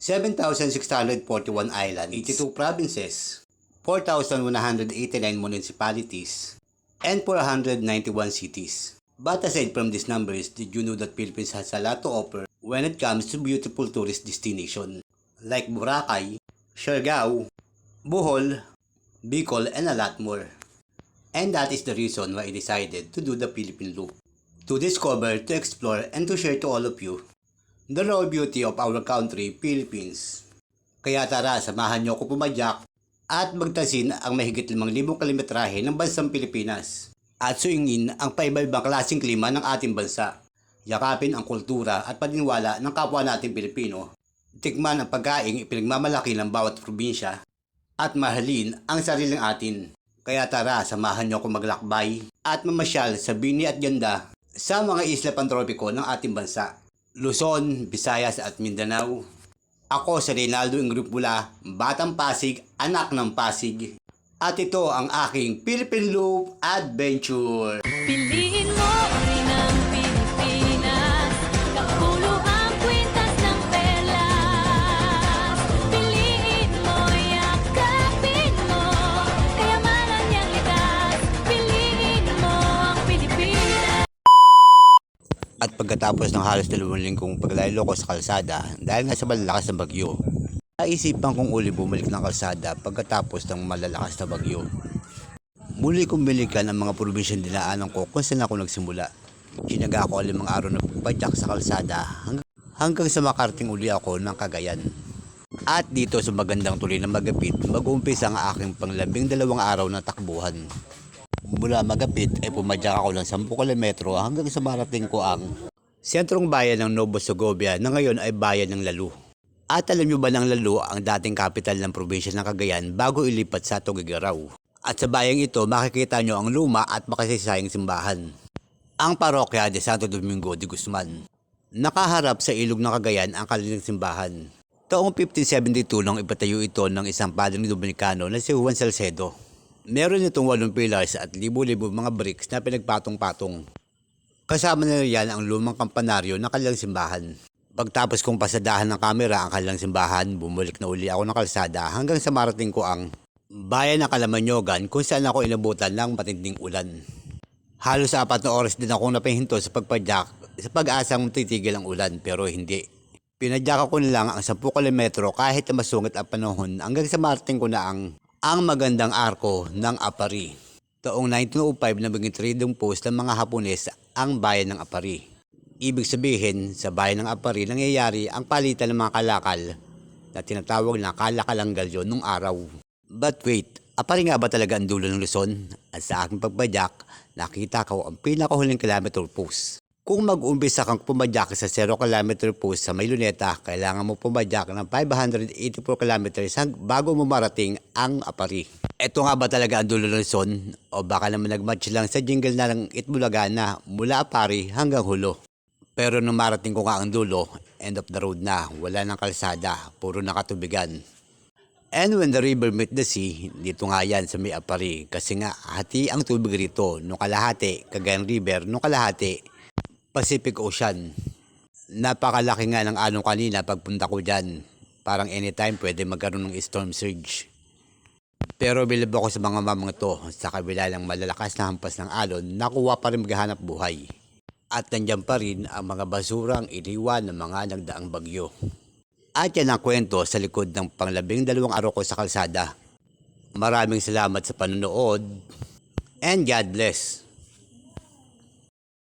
7,641 islands, 82 provinces, 4,189 municipalities, and 491 cities. But aside from these numbers, did you know that Philippines has a lot to offer when it comes to beautiful tourist destinations like Boracay, Siargao, Bohol, Bicol, and a lot more. And that is the reason why I decided to do the Philippine Loop. To discover, to explore, and to share to all of you the raw beauty of our country, Philippines. Kaya tara, samahan niyo ako pumadyak at magtasin ang mahigit 5,000 kilometrahe ng bansang Pilipinas at suingin ang paiba-ibang klaseng klima ng ating bansa. Yakapin ang kultura at paniniwala ng kapwa nating Pilipino. Tikman ang pagkaing ipinagmamalaki ng bawat probinsya at mahalin ang sariling atin. Kaya tara, samahan niyo ako maglakbay at mamasyal sa bini at ganda sa mga isla pantropiko ng ating bansa. Luzon, Visayas at Mindanao. Ako si Reynaldo Ingrupula, Batang Pasig, anak ng Pasig. At ito ang aking Philippine Loop Adventure. Piliin mo rin ang Pilipinas, kapulo ang kwintas ng perlas. Piliin mo, yakapin mo, kayamanan niyang likas. Piliin mo ang Pilipinas. At pagkatapos ng halos 2 linggong paglaylo ko sa kalsada dahil nga sa malalakas na bagyo, naisipan kong uli bumalik ng kalsada pagkatapos ng malalakas na bagyo. Muli kong binikan ang mga probinsyang dinaanan ko kung saan ako nagsimula. Sinaga ko ang 5 araw na pagpadyak sa kalsada hanggang sa makarating uli ako ng Cagayan. At dito sa magandang tuloy na Magapit, mag-uumpisa ang aking pang-12 araw na takbuhan. Mula Magapit ay pumadyak ako ng 10 kilometro hanggang sa marating ko ang sentrong bayan ng Nueva Segovia na ngayon ay bayan ng Lalu. At alam nyo ba ng Lalu ang dating capital ng probinsya ng Cagayan bago ilipat sa Tuguegarao? At sa bayang ito makikita nyo ang luma at makasaysayang simbahan, ang parokya de Santo Domingo de Guzman. Nakaharap sa ilog ng Cagayan ang kanilang simbahan. Taong 1572 nang ipatayo ito ng isang padring Dominikano na si Juan Salcedo. Meron itong 8 pillars at libo-libo mga bricks na pinagpatong-patong. Kasama na riyan ang lumang kampanaryo ng kanilang simbahan. Pagtapos kong pasadahan ng kamera ang kanilang simbahan, bumalik na uli ako ng kalsada hanggang sa marating ko ang bayan ng Kalamanyogan kung saan ako inabutan ng matinding ulan. Halos 4 na oras din akong napahinto sa pagpadyak sa pag-asang titigil ang ulan pero hindi. Pinadyak ko na lang ang 10 kilometro kahit na masungit ang panahon hanggang sa marating ko na ang magandang arko ng Apari. Taong 1905 na maging trading post ng mga Hapones ang bayan ng Apari. Ibig sabihin, sa bayan ng Apari nangyayari ang palitan ng mga kalakal na tinatawag na kalakalang galyon nung araw. But wait, Apari nga ba talaga ang dulo ng Luzon? At sa aking pagpadyak, nakita ko ang pinakahuling kilometer post. Kung mag-umpisa kang pumadyak sa 0 kilometer post sa may Luneta, kailangan mo pumadyak ng 584 kilometers bago mo marating ang Apari. Ito nga ba talaga ang dulo ng Luzon? O baka naman nagmatch lang sa jingle na ng Itbulaga na mula Apari hanggang Hulo. Pero nung marating ko nga ang dulo, end of the road na, wala ng kalsada, puro nakatubigan. And when the river meet the sea, dito nga yan sa may Apari. Kasi nga, hati ang tubig rito, nung kalahati, Cagayan River, nung kalahati, Pacific Ocean. Napakalaki nga ng alon kanina pagpunta ko dyan. Parang anytime pwede magkaroon ng storm surge. Pero bilib ako sa mga mamang to, sa kabila ng malalakas na hampas ng alon, nakuha pa rin maghanap buhay. At nandyan pa rin ang mga basurang iniwan ng mga nagdaang bagyo. At yan ang kwento sa likod ng pang-12 araw ko sa kalsada. Maraming salamat sa panonood and God bless.